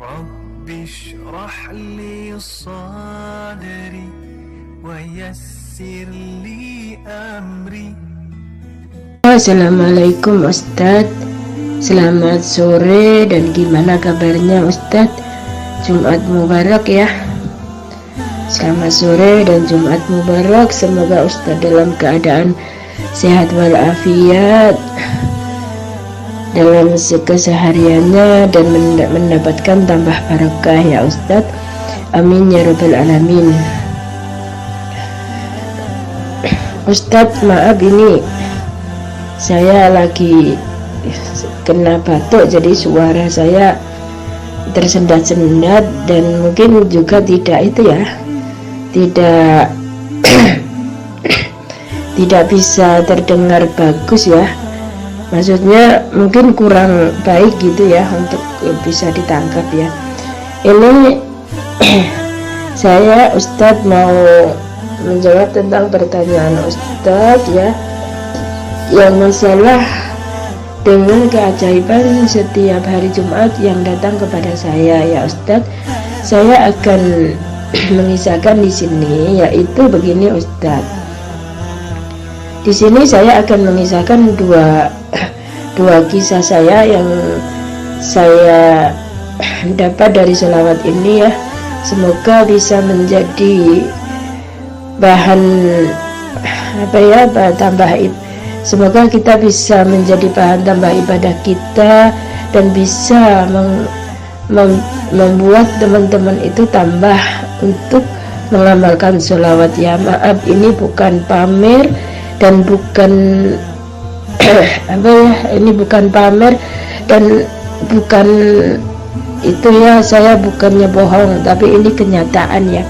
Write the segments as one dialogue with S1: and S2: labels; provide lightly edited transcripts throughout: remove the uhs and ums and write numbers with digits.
S1: رب اشرح لي صدري ويسر لي أمري.
S2: Assalamualaikum Ustadz, selamat sore dan gimana kabarnya Ustadz? Jumat Mubarak ya. Selamat sore dan Jumat Mubarak. Semoga Ustadz dalam keadaan sehat walafiat dalam kesehariannya dan mendapatkan tambah barokah ya Ustadz. Amin ya rabbal alamin. Ustadz, maaf ini saya lagi kena batuk, jadi suara saya tersendat-sendat dan mungkin juga tidak tidak bisa terdengar bagus ya. Maksudnya mungkin kurang baik gitu ya untuk bisa ditangkap ya. Ini saya Ustadz mau menjawab tentang pertanyaan Ustadz ya, yang masalah dengan keajaiban setiap hari Jumat yang datang kepada saya ya Ustadz. Saya akan mengisahkan di sini, yaitu begini Ustadz. Di sini saya akan mengisahkan dua kisah saya yang saya dapat dari selawat ini ya. Semoga bisa menjadi bahan tambah. Semoga kita bisa menjadi bahan tambah ibadah kita dan bisa membuat teman-teman itu tambah untuk mengamalkan sholawat ya. Maaf, ini bukan pamer dan bukan ini bukan pamer dan bukan itu ya, saya bukannya bohong, tapi ini kenyataan ya.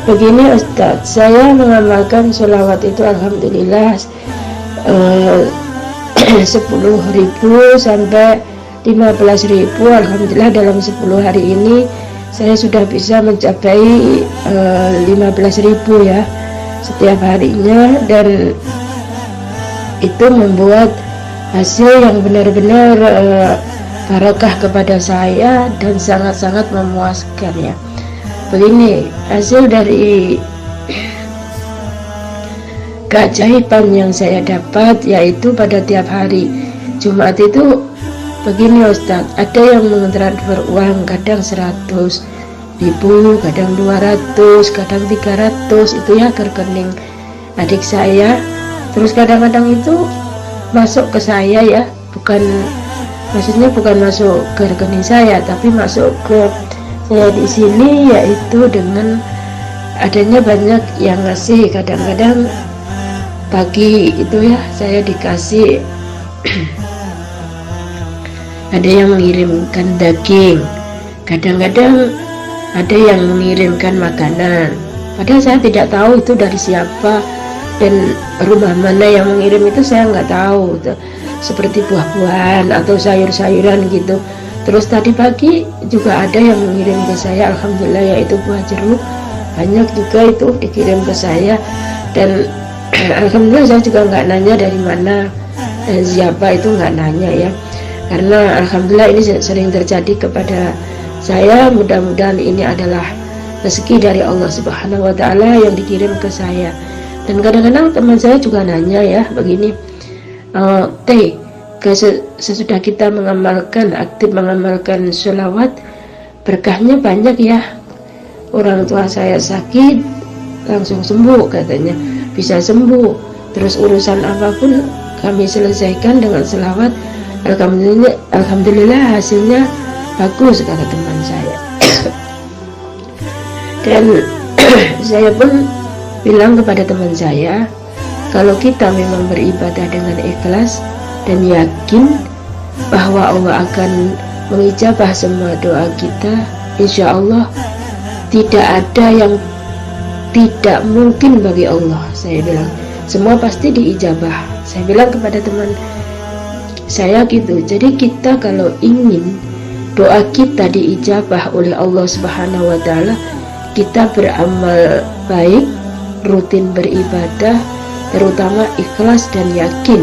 S2: Begini Ustadz, saya mengamalkan sholawat itu alhamdulillah 10.000 sampai 15.000. Alhamdulillah dalam 10 hari ini saya sudah bisa mencapai 15.000 ya setiap harinya, dan itu membuat hasil yang benar-benar barokah kepada saya dan sangat-sangat memuaskan ya. Begini hasil dari keajaiban yang saya dapat, yaitu pada tiap hari Jumat itu begini Ustadz, ada yang mentransfer uang kadang 100.000, kadang 200, kadang 300 itu ya ke rekening adik saya. Terus kadang-kadang itu masuk ke saya ya, maksudnya bukan masuk ke rekening saya, tapi masuk ke saya di sini, yaitu dengan adanya banyak yang ngasih. Kadang-kadang pagi itu ya saya dikasih ada yang mengirimkan daging, kadang-kadang ada yang mengirimkan makanan, padahal saya tidak tahu itu dari siapa dan rumah mana yang mengirim itu saya nggak tahu, seperti buah-buahan atau sayur-sayuran gitu. Terus tadi pagi juga ada yang mengirim ke saya, alhamdulillah, yaitu buah jeruk, banyak juga itu dikirim ke saya. Dan alhamdulillah saya juga nggak nanya dari mana dan siapa, itu nggak nanya ya, karena alhamdulillah ini sering terjadi kepada saya. Mudah-mudahan ini adalah rezeki dari Allah Subhanahu wa Ta'ala yang dikirim ke saya. Dan kadang-kadang teman saya juga nanya ya, begini, sesudah kita aktif mengamalkan sholawat, berkahnya banyak ya. Orang tua saya sakit langsung sembuh katanya, bisa sembuh. Terus urusan apapun kami selesaikan dengan selawat, alhamdulillah hasilnya bagus kata teman saya. Dan saya pun bilang kepada teman saya, kalau kita memang beribadah dengan ikhlas dan yakin bahwa Allah akan mengijabah semua doa kita, insya Allah tidak ada yang tidak mungkin bagi Allah. Saya bilang semua pasti diijabah. Saya bilang kepada teman saya gitu. Jadi kita kalau ingin doa kita diijabah oleh Allah Subhanahu wa Ta'ala, kita beramal baik, rutin beribadah, terutama ikhlas dan yakin.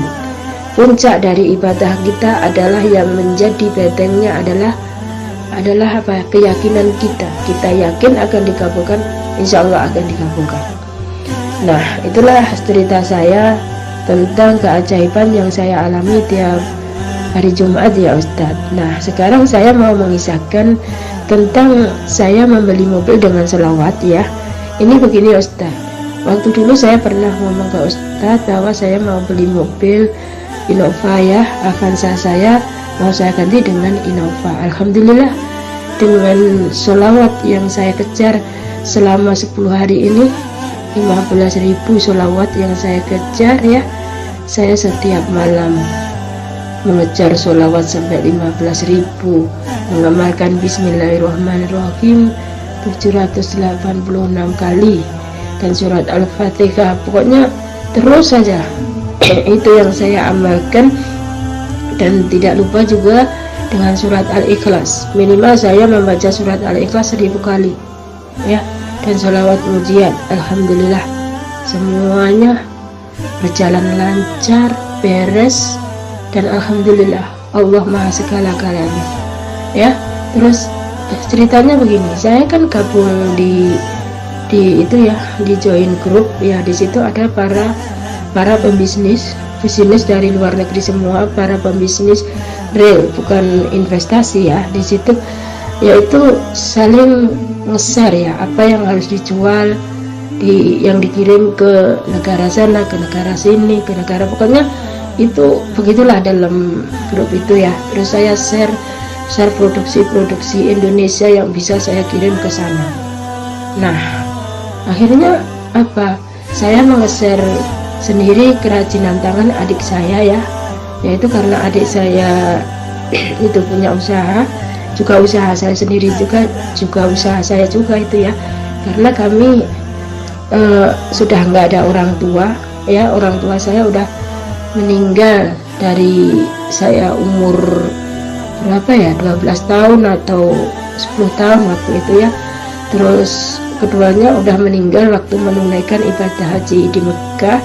S2: Puncak dari ibadah kita adalah yang menjadi bentengnya adalah adalah apa? Keyakinan kita. Kita yakin akan dikabulkan, insya Allah akan dikabulkan. Nah, itulah cerita saya tentang keajaiban yang saya alami tiap hari Jumat ya Ustadz. Nah, sekarang saya mau mengisahkan tentang saya membeli mobil dengan selawat ya. Ini begini Ustadz, waktu dulu saya pernah ngomong ke Ustadz bahwa saya mau beli mobil Innova ya, Avanza saya mau saya ganti dengan Innova. Alhamdulillah, dengan sholawat yang saya kejar selama 10 hari ini, 15.000 sholawat yang saya kejar ya. Saya setiap malam mengejar sholawat sampai 15.000, mengamalkan Bismillahirrahmanirrahim 786 kali, dan surat Al-Fatihah. Pokoknya terus saja itu yang saya amalkan. Dan tidak lupa juga dengan surat Al-Ikhlas, minimal saya membaca surat Al-Ikhlas 1000 kali ya, dan sholawat mujiat. Alhamdulillah semuanya berjalan lancar, beres, dan alhamdulillah Allah maha segala-galanya ya. Terus ceritanya begini, saya kan gabung di itu ya, di join group ya. Di situ ada para pembisnis dari luar negeri semua, para pembisnis real, bukan investasi ya. Di situ yaitu saling nge-share ya, apa yang harus dijual, yang dikirim ke negara sana, ke negara sini, ke negara, pokoknya itu begitulah dalam grup itu ya. Terus saya share produksi Indonesia yang bisa saya kirim ke sana. Nah, akhirnya apa? Saya nge-share sendiri kerajinan tangan adik saya ya, yaitu karena adik saya itu punya usaha, juga usaha saya sendiri, juga usaha saya juga itu ya. Karena kami sudah nggak ada orang tua ya, orang tua saya udah meninggal dari saya umur berapa ya, 12 tahun atau 10 tahun waktu itu ya. Terus keduanya udah meninggal waktu menunaikan ibadah haji di Mekah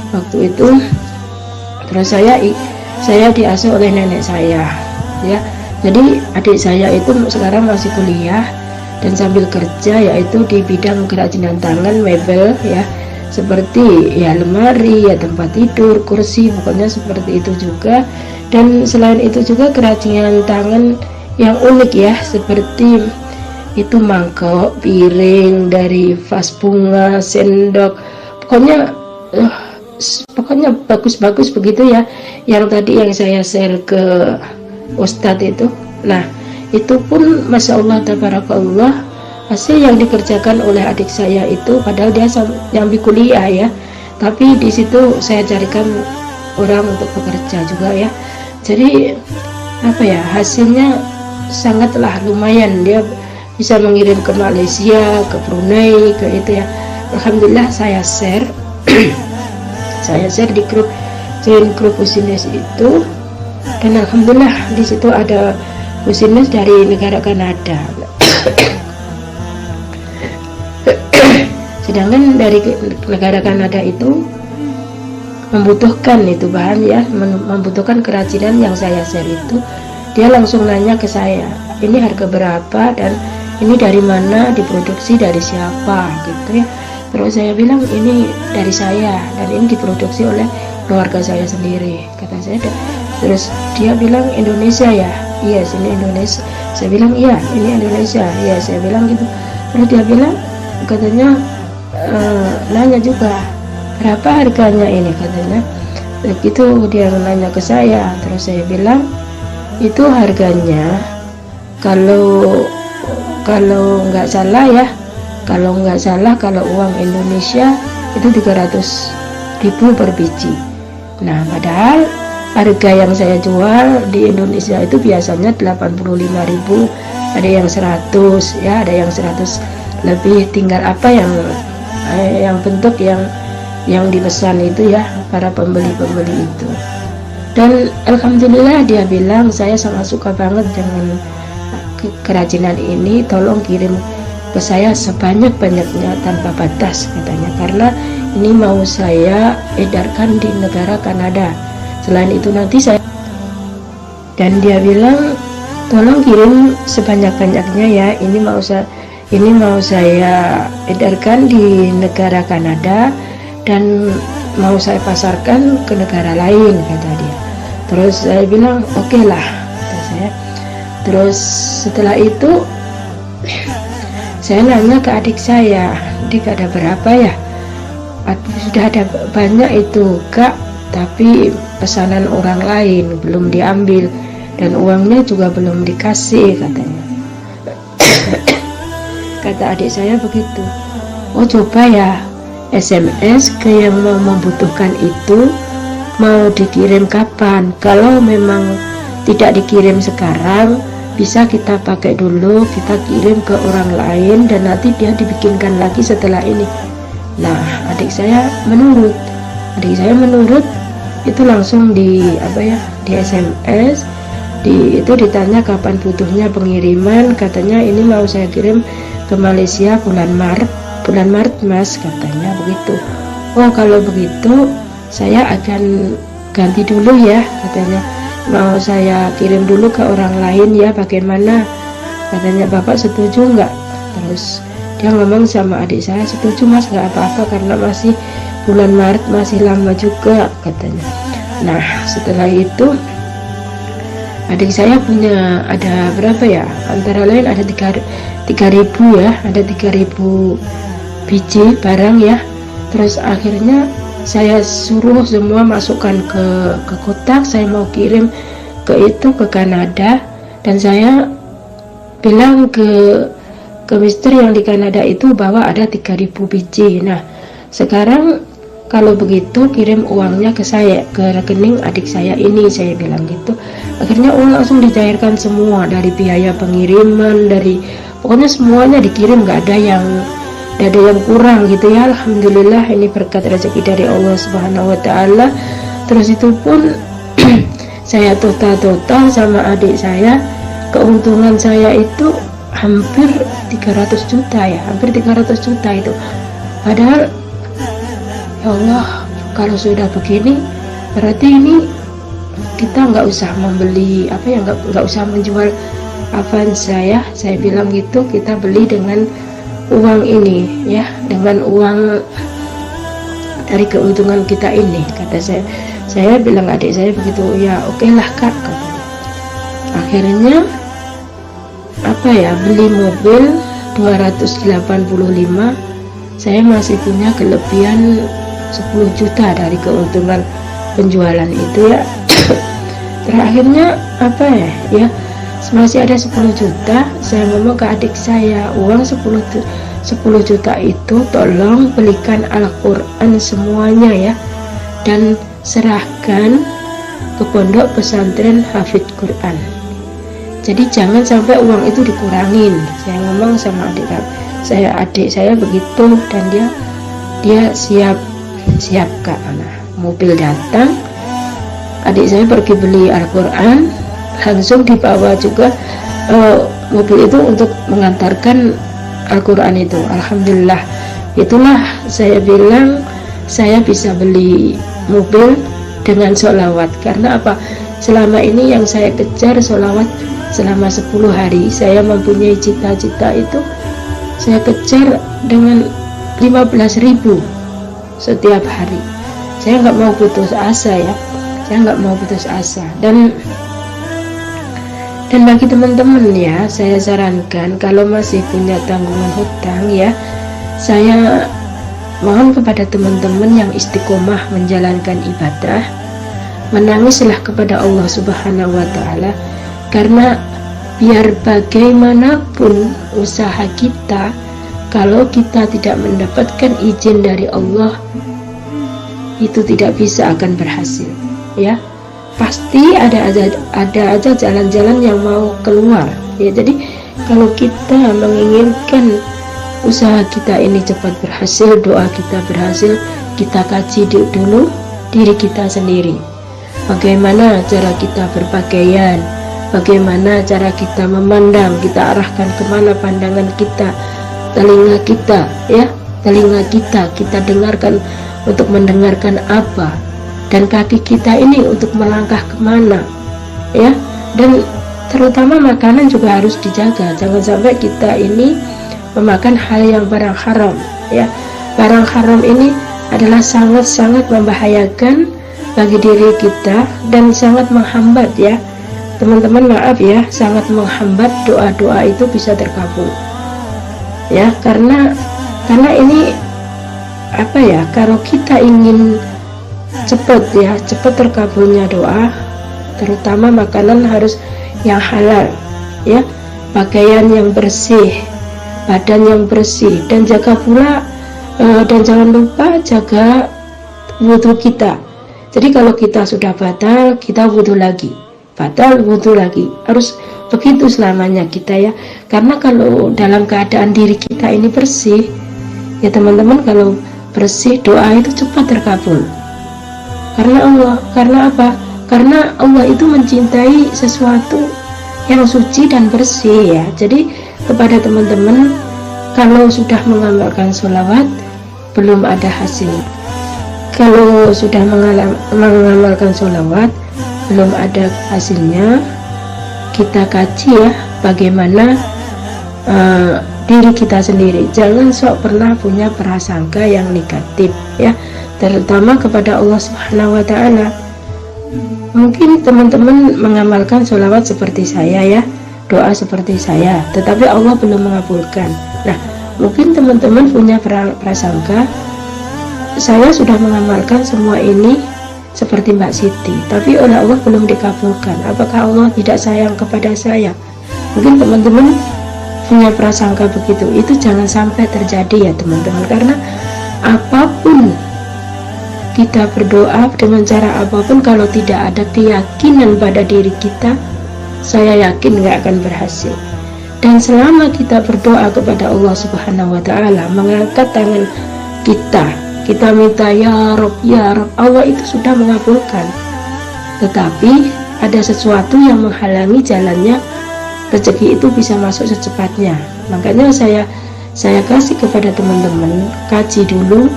S2: waktu itu. Terus saya diasuh oleh nenek saya ya. Jadi adik saya itu sekarang masih kuliah dan sambil kerja, yaitu di bidang kerajinan tangan, mebel ya, seperti ya lemari ya, tempat tidur, kursi, pokoknya seperti itu juga. Dan selain itu juga kerajinan tangan yang unik ya, seperti itu mangkok, piring, dari vas bunga, sendok, pokoknya bagus-bagus begitu ya, yang tadi yang saya share ke Ustadz itu. Nah, itu pun Masya Allah tabarakallah, hasil yang dikerjakan oleh adik saya itu, padahal dia nyambi kuliah ya, tapi di situ saya carikan orang untuk bekerja juga ya. Jadi apa ya, hasilnya sangatlah lumayan. Dia bisa mengirim ke Malaysia, ke Brunei, ke itu ya. Alhamdulillah saya share di grup Usinis itu, dan alhamdulillah di situ ada Usinis dari negara Kanada. Sedangkan dari negara Kanada itu membutuhkan itu bahan ya, membutuhkan kerajinan yang saya share itu. Dia langsung nanya ke saya, ini harga berapa dan ini dari mana, diproduksi dari siapa gitu ya. Terus saya bilang ini dari saya dan ini diproduksi oleh keluarga saya sendiri, kata saya. Terus dia bilang Indonesia ya, iya sini Indonesia. Saya bilang iya ini Indonesia, iya saya bilang gitu. Terus dia bilang, katanya nanya juga berapa harganya ini, katanya begitu. Dia nanya ke saya, terus saya bilang itu harganya kalau nggak salah ya, kalau uang Indonesia itu 300.000 per biji. Nah, padahal harga yang saya jual di Indonesia itu biasanya 85.000, ada yang 100 ya, ada yang 100 lebih, tinggal apa yang bentuk yang dipesan itu ya, para pembeli itu. Dan alhamdulillah dia bilang, saya sangat suka banget dengan kerajinan ini, tolong kirim ke saya sebanyak-banyaknya tanpa batas, katanya, karena ini mau saya edarkan di negara Kanada. Selain itu nanti saya, dan dia bilang tolong kirim sebanyak-banyaknya ya, ini mau saya edarkan di negara Kanada dan mau saya pasarkan ke negara lain, kata dia. Terus saya bilang oke lah, kata saya. Terus setelah itu saya nanya ke adik saya, "Dik, ada berapa ya?" "Sudah ada banyak itu Kak, tapi pesanan orang lain belum diambil dan uangnya juga belum dikasih," katanya. Kata adik saya begitu. "Oh, coba ya SMS ke yang mau membutuhkan itu, mau dikirim kapan. Kalau memang tidak dikirim sekarang, bisa kita pakai dulu, kita kirim ke orang lain dan nanti dia dibikinkan lagi setelah ini." Nah, adik saya menurut itu langsung di SMS, itu ditanya kapan butuhnya pengiriman, katanya ini mau saya kirim ke Malaysia bulan Maret Mas, katanya begitu. "Oh, kalau begitu saya akan ganti dulu ya," katanya. "Mau saya kirim dulu ke orang lain ya, bagaimana?" Katanya, "Bapak setuju nggak?" Terus dia ngomong sama adik saya, "Setuju Mas, nggak apa-apa karena masih bulan Maret, masih lama juga," katanya. Nah, setelah itu adik saya punya ada berapa ya, antara lain ada 3.000 ya, ada 3.000 biji barang ya. Terus akhirnya saya suruh semua masukkan ke kotak, saya mau kirim ke Kanada, dan saya bilang ke mister yang di Kanada itu bahwa ada 3.000 biji. Nah, sekarang kalau begitu kirim uangnya ke saya, ke rekening adik saya ini, saya bilang gitu. Akhirnya uang langsung dicairkan semua, dari biaya pengiriman, dari pokoknya semuanya dikirim, nggak ada yang kurang gitu ya. Alhamdulillah, ini berkat rezeki dari Allah Subhanahu wa Ta'ala. Terus itu pun saya total sama adik saya, keuntungan saya itu hampir 300 juta ya, hampir 300 juta itu. Padahal ya Allah, kalau sudah begini berarti ini kita nggak usah membeli nggak usah menjual Avanza ya, saya bilang gitu. Kita beli dengan uang ini ya, dengan uang dari keuntungan kita ini, kata saya bilang adik saya begitu. "Ya oke lah Kak," katanya. Akhirnya beli mobil 285, saya masih punya kelebihan 10 juta dari keuntungan penjualan itu ya. Terakhirnya masih ada 10 juta. Saya ngomong ke adik saya, uang 10 juta itu tolong belikan Al-Quran semuanya ya, dan serahkan ke pondok pesantren Hafidz Quran. Jadi jangan sampai uang itu dikurangin. Saya ngomong sama adik saya begitu, dan dia siap Kak. Nah, mobil datang, adik saya pergi beli Al-Quran, langsung dibawa juga mobil itu untuk mengantarkan Al-Quran itu. Alhamdulillah, itulah saya bilang saya bisa beli mobil dengan sholawat. Karena apa? Selama ini yang saya kejar sholawat selama 10 hari. Saya mempunyai cita-cita itu saya kejar dengan 15.000 setiap hari. Saya nggak mau putus asa ya, dan bagi teman-teman ya, saya sarankan kalau masih punya tanggungan hutang ya, saya mohon kepada teman-teman yang istiqomah menjalankan ibadah, menangislah kepada Allah Subhanahu wa Ta'ala. Karena biar bagaimanapun usaha kita, kalau kita tidak mendapatkan izin dari Allah, itu tidak bisa akan berhasil ya. Pasti ada aja jalan-jalan yang mau keluar ya. Jadi kalau kita menginginkan usaha kita ini cepat berhasil, doa kita berhasil, kita kaji dulu diri kita sendiri. Bagaimana cara kita berpakaian, bagaimana cara kita memandang, kita arahkan kemana pandangan kita, telinga kita ya, kita dengarkan untuk mendengarkan apa, dan kaki kita ini untuk melangkah kemana ya. Dan terutama makanan juga harus dijaga. Jangan sampai kita ini memakan hal yang barang haram, ya. Barang haram ini adalah sangat-sangat membahayakan bagi diri kita dan sangat menghambat, ya teman-teman, maaf ya, sangat menghambat doa-doa itu bisa terkabul, ya. Karena ini apa ya, kalau kita ingin cepat terkabulnya doa, terutama makanan harus yang halal, ya, pakaian yang bersih, badan yang bersih, dan jaga pula dan jangan lupa jaga wudhu kita. Jadi kalau kita sudah batal, kita wudhu lagi, batal wudhu lagi, harus begitu selamanya kita, ya. Karena kalau dalam keadaan diri kita ini bersih, ya teman-teman, kalau bersih, doa itu cepat terkabul. Karena Allah, karena apa? Karena Allah itu mencintai sesuatu yang suci dan bersih, ya. Jadi kepada teman-teman, kalau sudah mengamalkan sholawat belum ada hasil, kalau sudah mengamalkan sholawat belum ada hasilnya, kita kaji, ya, bagaimana diri kita sendiri. Jangan sok pernah punya prasangka yang negatif, ya, terutama kepada Allah Subhanahu wa Ta'ala. Mungkin teman-teman mengamalkan sholawat seperti saya, ya, doa seperti saya, tetapi Allah belum mengabulkan. Nah, mungkin teman-teman punya prasangka, saya sudah mengamalkan semua ini seperti Mbak Siti, tapi oleh Allah belum dikabulkan. Apakah Allah tidak sayang kepada saya? Mungkin teman-teman punya prasangka begitu. Itu jangan sampai terjadi, ya teman-teman. Karena apapun kita berdoa dengan cara apapun, kalau tidak ada keyakinan pada diri kita, saya yakin nggak akan berhasil. Dan selama kita berdoa kepada Allah Subhanahu wa Ta'ala, mengangkat tangan kita minta ya Rob, Allah itu sudah mengabulkan. Tetapi ada sesuatu yang menghalangi jalannya rezeki itu bisa masuk secepatnya. Makanya saya kasih kepada teman-teman, kaji dulu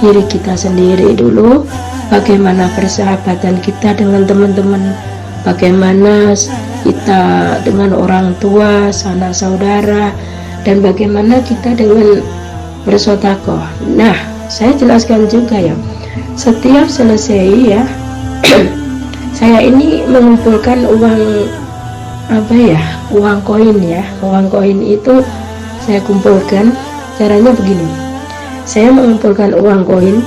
S2: diri kita sendiri dulu, bagaimana persahabatan kita dengan teman-teman, bagaimana kita dengan orang tua, sanak saudara, dan bagaimana kita dengan bersedekah. Nah, saya jelaskan juga, ya, setiap selesai, ya, saya ini mengumpulkan uang uang koin, ya. Uang koin itu saya kumpulkan, caranya begini. Saya mengumpulkan uang koin,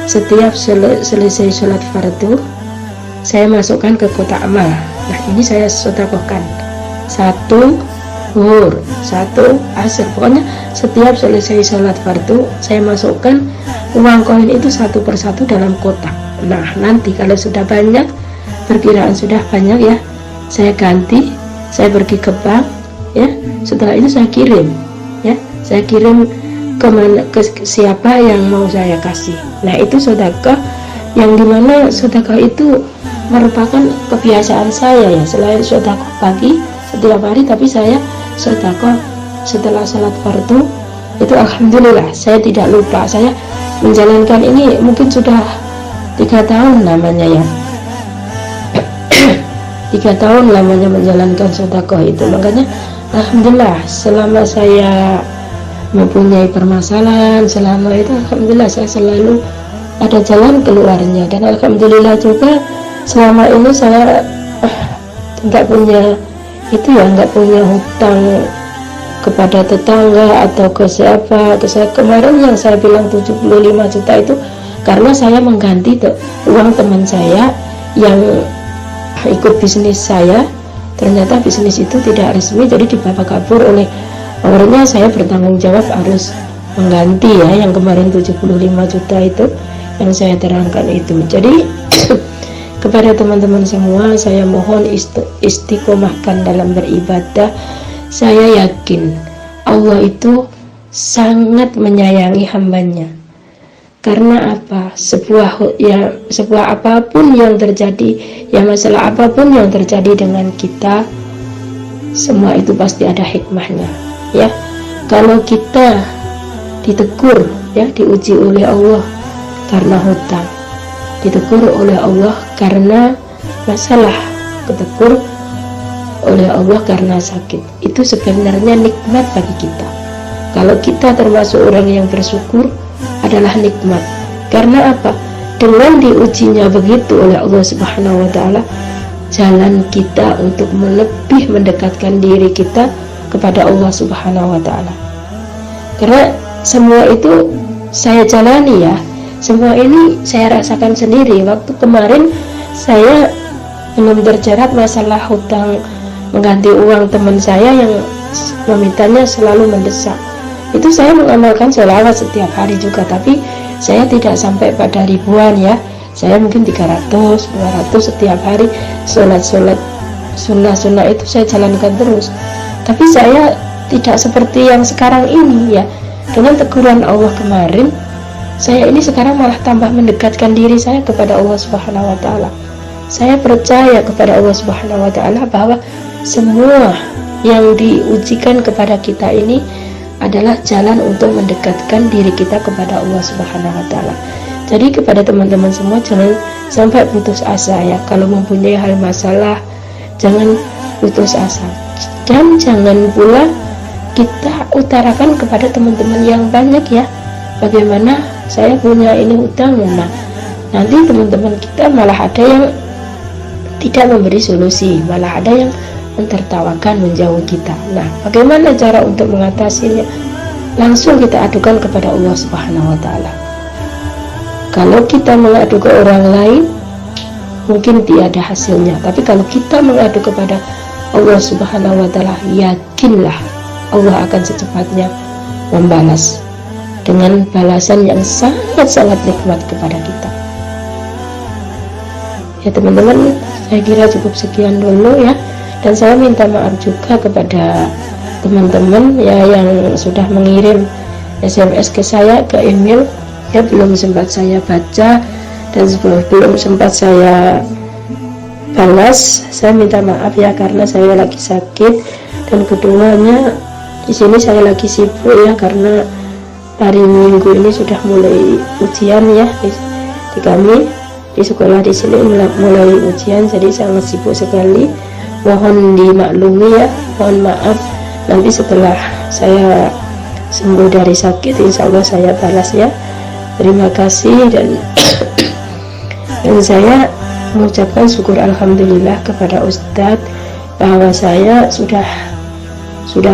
S2: setiap selesai sholat fardu saya masukkan ke kotak amal. Nah, ini saya sedekahkan, 1 zuhur, 1 asar, pokoknya setiap selesai sholat fardu saya masukkan uang koin itu satu persatu dalam kotak. Nah, nanti kalau sudah banyak, perkiraan sudah banyak, ya, saya ganti, saya pergi ke bank, ya. Setelah itu saya kirim, ya, saya kirim ke siapa yang mau saya kasih. Nah, itu sedekah, yang dimana sedekah itu merupakan kebiasaan saya, ya. Selain sedekah pagi setiap hari, tapi saya sedekah setelah salat fardu itu alhamdulillah saya tidak lupa. Saya menjalankan ini mungkin sudah 3 tahun namanya, ya. 3 tahun lamanya menjalankan sedekah itu. Makanya alhamdulillah selama saya mempunyai permasalahan, selama itu alhamdulillah saya selalu ada jalan keluarnya. Dan alhamdulillah juga selama ini saya nggak punya nggak punya hutang kepada tetangga atau ke siapa. Saya kemarin yang saya bilang 75 juta itu karena saya mengganti uang teman saya yang ikut bisnis saya. Ternyata bisnis itu tidak resmi, jadi dibawa kabur oleh akhirnya saya bertanggung jawab harus mengganti, ya, yang kemarin 75 juta itu yang saya terangkan itu. Jadi kepada teman-teman semua saya mohon istiqomahkan dalam beribadah. Saya yakin Allah itu sangat menyayangi hambanya. Karena apa? Sebuah apapun yang terjadi, ya, masalah apapun yang terjadi dengan kita, semua itu pasti ada hikmahnya, ya. Kalau kita ditegur, ya, diuji oleh Allah karena hutang, ditegur oleh Allah karena masalah, ditegur oleh Allah karena sakit. Itu sebenarnya nikmat bagi kita. Kalau kita termasuk orang yang bersyukur, adalah nikmat. Karena apa? Dengan diujinya begitu oleh Allah Subhanahu wa Ta'ala, jalan kita untuk lebih mendekatkan diri kita kepada Allah Subhanahu wa Ta'ala. Karena semua itu saya jalani ya, semua ini saya rasakan sendiri. Waktu kemarin saya belum terjerat masalah hutang mengganti uang teman saya yang memintanya selalu mendesak. Itu saya mengamalkan sholawat setiap hari juga, tapi saya tidak sampai pada ribuan ya. Saya mungkin 300, 200 setiap hari. Sholat-sholat sunnah-sunnah itu saya jalankan terus. Tapi saya tidak seperti yang sekarang ini ya. Dengan teguran Allah kemarin, saya ini sekarang malah tambah mendekatkan diri saya kepada Allah Subhanahu wa Ta'ala. Saya percaya kepada Allah Subhanahu wa Ta'ala bahwa semua yang diujikan kepada kita ini adalah jalan untuk mendekatkan diri kita kepada Allah Subhanahu wa Ta'ala. Jadi kepada teman-teman semua, jangan sampai putus asa ya. Kalau mempunyai hal masalah, jangan putus asa. Dan jangan pula kita utarakan kepada teman-teman yang banyak ya, bagaimana saya punya ini hutang. Nah, nanti teman-teman kita malah ada yang tidak memberi solusi, malah ada yang mentertawakan, menjauhi kita. Nah, bagaimana cara untuk mengatasinya? Langsung kita adukan kepada Allah Subhanahu wa Ta'ala. Kalau kita mengadu ke orang lain, mungkin tiada hasilnya. Tapi kalau kita mengadu kepada Allah Subhanahu wa Ta'ala, yakinlah Allah akan secepatnya membalas dengan balasan yang sangat-sangat nikmat kepada kita. Ya teman-teman, saya kira cukup sekian dulu ya. Dan saya minta maaf juga kepada teman-teman ya yang sudah mengirim SMS ke saya, ke email ya, belum sempat saya baca dan belum sempat saya balas. Saya minta maaf ya, karena saya lagi sakit, dan keduanya di sini saya lagi sibuk ya, karena hari Minggu ini sudah mulai ujian ya di kami di sekolah di sini mulai ujian, jadi sangat sibuk sekali. Mohon dimaklumi ya, mohon maaf. Nanti setelah saya sembuh dari sakit, insya Allah saya balas ya. Terima kasih. Dan saya mengucapkan syukur alhamdulillah kepada Ustadz bahwa saya sudah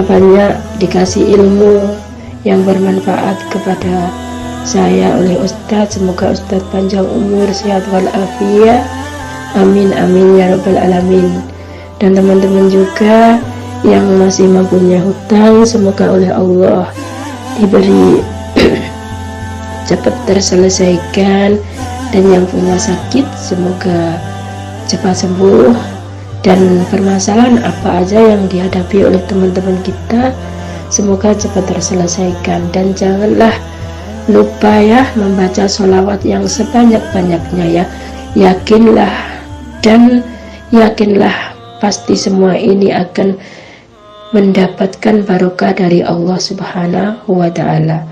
S2: banyak dikasih ilmu yang bermanfaat kepada saya oleh Ustadz. Semoga Ustadz panjang umur, sehat walafiat, amin amin ya rabbal alamin. Dan teman-teman juga yang masih mempunyai hutang, semoga oleh Allah diberi cepat terselesaikan. Dan yang punya sakit, semoga cepat sembuh. Dan permasalahan apa aja yang dihadapi oleh teman-teman kita, semoga cepat terselesaikan. Dan janganlah lupa ya membaca sholawat yang sebanyak-banyaknya ya. Yakinlah pasti semua ini akan mendapatkan barokah dari Allah Subhanahu wa Ta'ala.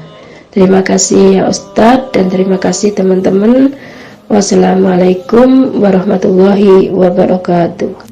S2: Terima kasih ya Ustadz, dan terima kasih teman-teman. Wassalamualaikum warahmatullahi wabarakatuh.